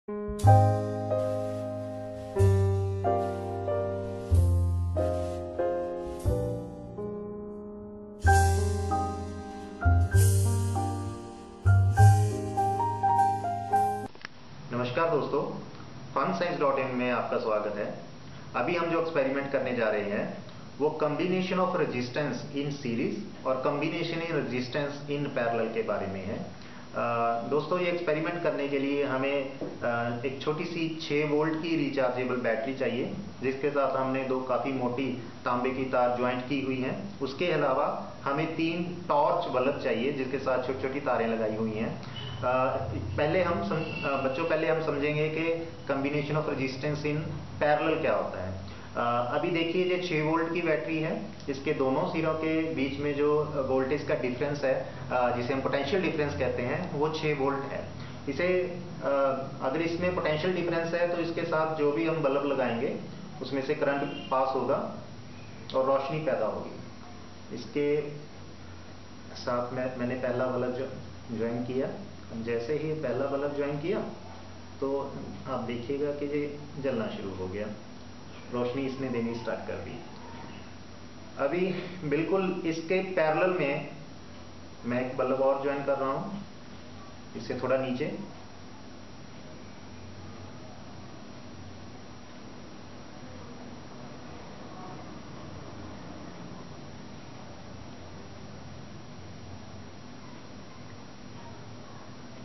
नमस्कार दोस्तों, funscience.in में आपका स्वागत है। अभी हम जो एक्सपेरिमेंट करने जा रहे हैं वो combination of resistance in series और combination in resistance in parallel के बारे में है। दोस्तों, ये एक्सपेरिमेंट करने के लिए हमें एक छोटी सी 6 वोल्ट की रिचार्जेबल बैटरी चाहिए, जिसके साथ हमने 2 काफ़ी मोटी तांबे की तार ज्वाइंट की हुई हैं। उसके अलावा हमें 3 टॉर्च बल्ब चाहिए, जिसके साथ छोटी छोटी तारें लगाई हुई हैं। पहले हम समझेंगे कि combination of resistance in parallel क्या होता है। अभी देखिए, ये 6 वोल्ट की बैटरी है। इसके दोनों सिरों के बीच में जो वोल्टेज का डिफरेंस है, जिसे हम पोटेंशियल डिफरेंस कहते हैं, वो 6 वोल्ट है। इसे अगर इसमें पोटेंशियल डिफरेंस है तो इसके साथ जो भी हम बल्ब लगाएंगे उसमें से करंट पास होगा और रोशनी पैदा होगी। इसके साथ मैंने पहला बल्ब ज्वाइन किया। जैसे ही पहला बल्ब ज्वाइन किया तो आप देखिएगा कि ये जलना शुरू हो गया, रोशनी इसने देनी स्टार्ट कर दी। अभी बिल्कुल इसके पैरेलल में मैं एक बल्ब और ज्वाइन कर रहा हूं, इससे थोड़ा नीचे।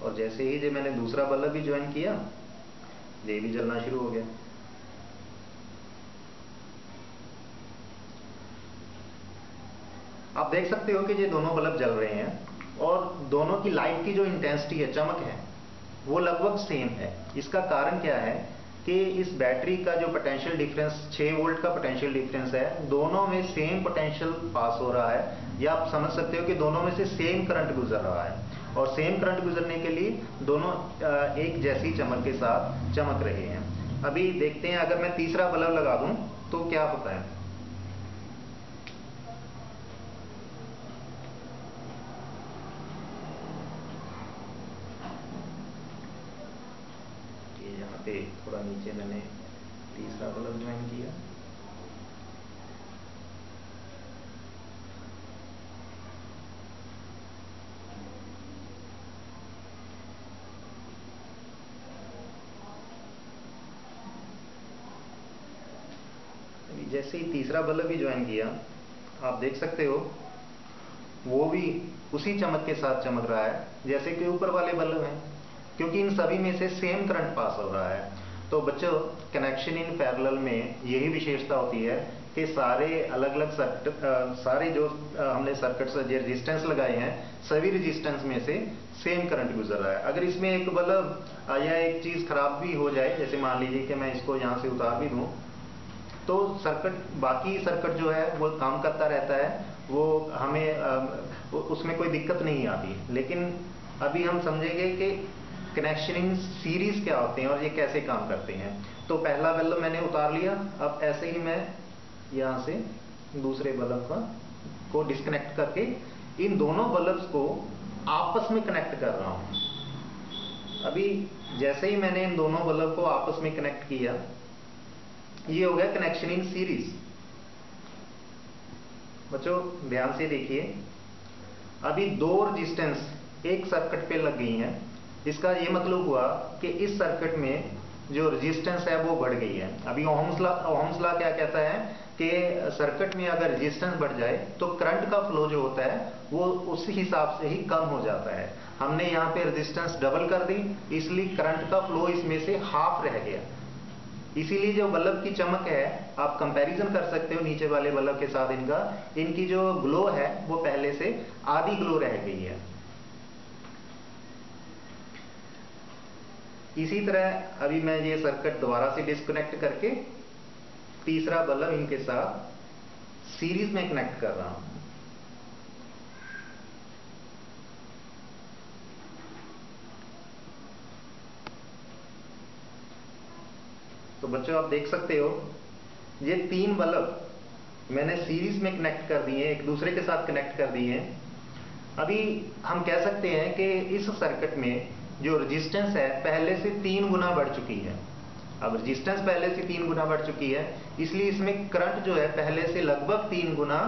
और जैसे ही जो मैंने दूसरा बल्ब भी ज्वाइन किया, ये भी जलना शुरू हो गया। आप देख सकते हो कि ये दोनों बल्ब जल रहे हैं और दोनों की लाइट की जो इंटेंसिटी है, चमक है, वो लगभग सेम है। इसका कारण क्या है कि इस बैटरी का जो पोटेंशियल डिफरेंस 6 वोल्ट का पोटेंशियल डिफरेंस है, दोनों में सेम पोटेंशियल पास हो रहा है, या आप समझ सकते हो कि दोनों में से सेम करंट गुजर रहा है। और सेम करंट गुजरने के लिए दोनों एक जैसी चमक के साथ चमक रहे हैं। अभी देखते हैं, अगर मैं तीसरा बल्ब लगा दूं तो क्या होता है। यहाँ पे थोड़ा नीचे मैंने तीसरा बल्ब ज्वाइन किया। जैसे ही तीसरा बल्ब भी ज्वाइन किया, आप देख सकते हो वो भी उसी चमक के साथ चमक रहा है जैसे कि ऊपर वाले बल्ब हैं, क्योंकि इन सभी में से सेम करंट पास हो रहा है। तो बच्चों, कनेक्शन इन पैरेलल में यही विशेषता होती है कि सारे अलग अलग सर्किट, सारे जो हमने सर्किट्स रेजिस्टेंस लगाए हैं, सभी रेजिस्टेंस में से सेम करंट गुजर रहा है। अगर इसमें एक बल्ब या एक चीज खराब भी हो जाए, जैसे मान लीजिए कि मैं इसको यहाँ से उतार भी दूं, तो बाकी सर्किट जो है वो काम करता रहता है, वो हमें उसमें कोई दिक्कत नहीं आती। लेकिन अभी हम समझेंगे कि कनेक्शन इन सीरीज क्या होते हैं और ये कैसे काम करते हैं। तो पहला बल्ब मैंने उतार लिया। अब ऐसे ही मैं यहाँ से दूसरे बल्ब को डिस्कनेक्ट करके इन दोनों बल्ब्स को आपस में कनेक्ट कर रहा हूँ। अभी जैसे ही मैंने इन दोनों बल्ब को आपस में कनेक्ट किया, ये हो गया कनेक्शन इन सीरीज। बच्चों, ध्यान से देखिए, अभी 2 रेजिस्टेंस एक सर्किट पे लग गई हैं। इसका ये मतलब हुआ कि इस सर्किट में जो रेजिस्टेंस है वो बढ़ गई है। अभी ओहम्स लॉ क्या कहता है कि सर्किट में अगर रेजिस्टेंस बढ़ जाए तो करंट का फ्लो जो होता है वो उस हिसाब से ही कम हो जाता है। हमने यहाँ पे रेजिस्टेंस डबल कर दी, इसलिए करंट का फ्लो इसमें से हाफ रह गया। इसीलिए जो बल्ब की चमक है, आप कंपैरिजन कर सकते हो नीचे वाले बल्ब के साथ, इनकी जो ग्लो है वो पहले से आधी ग्लो रह गई है। इसी तरह अभी मैं ये सर्किट दोबारा से डिस्कनेक्ट करके तीसरा बल्ब इनके साथ सीरीज में कनेक्ट कर रहा हूं। तो बच्चों, आप देख सकते हो ये 3 बल्ब मैंने सीरीज में कनेक्ट कर दिए, एक दूसरे के साथ कनेक्ट कर दिए हैं। अभी हम कह सकते हैं कि इस सर्किट में जो रेजिस्टेंस है पहले से 3 गुना बढ़ चुकी है। अब रेजिस्टेंस पहले से 3 गुना बढ़ चुकी है, इसलिए इसमें करंट जो है पहले से लगभग 3 गुना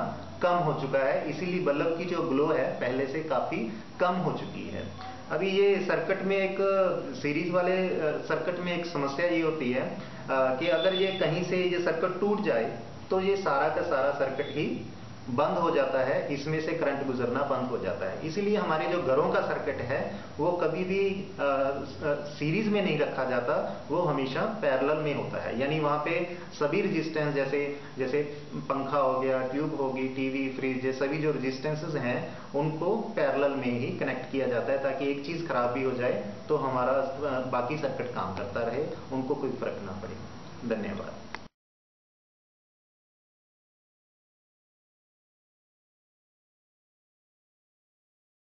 कम हो चुका है, इसीलिए बल्ब की जो ग्लो है पहले से काफी कम हो चुकी है। अभी ये सर्किट में एक सीरीज वाले सर्किट में एक समस्या ये होती है कि अगर ये कहीं से ये सर्किट टूट जाए तो ये सारा का सारा सर्किट ही बंद हो जाता है, इसमें से करंट गुजरना बंद हो जाता है। इसीलिए हमारे जो घरों का सर्किट है वो कभी भी सीरीज में नहीं रखा जाता, वो हमेशा पैरेलल में होता है। यानी वहां पे सभी रेजिस्टेंस जैसे पंखा हो गया, ट्यूब होगी, टीवी, फ्रिज, ये सभी जो रेजिस्टेंसेस हैं उनको पैरेलल में ही कनेक्ट किया जाता है, ताकि एक चीज खराब भी हो जाए तो हमारा बाकी सर्किट काम करता रहे, उनको कोई फर्क ना पड़े। धन्यवाद।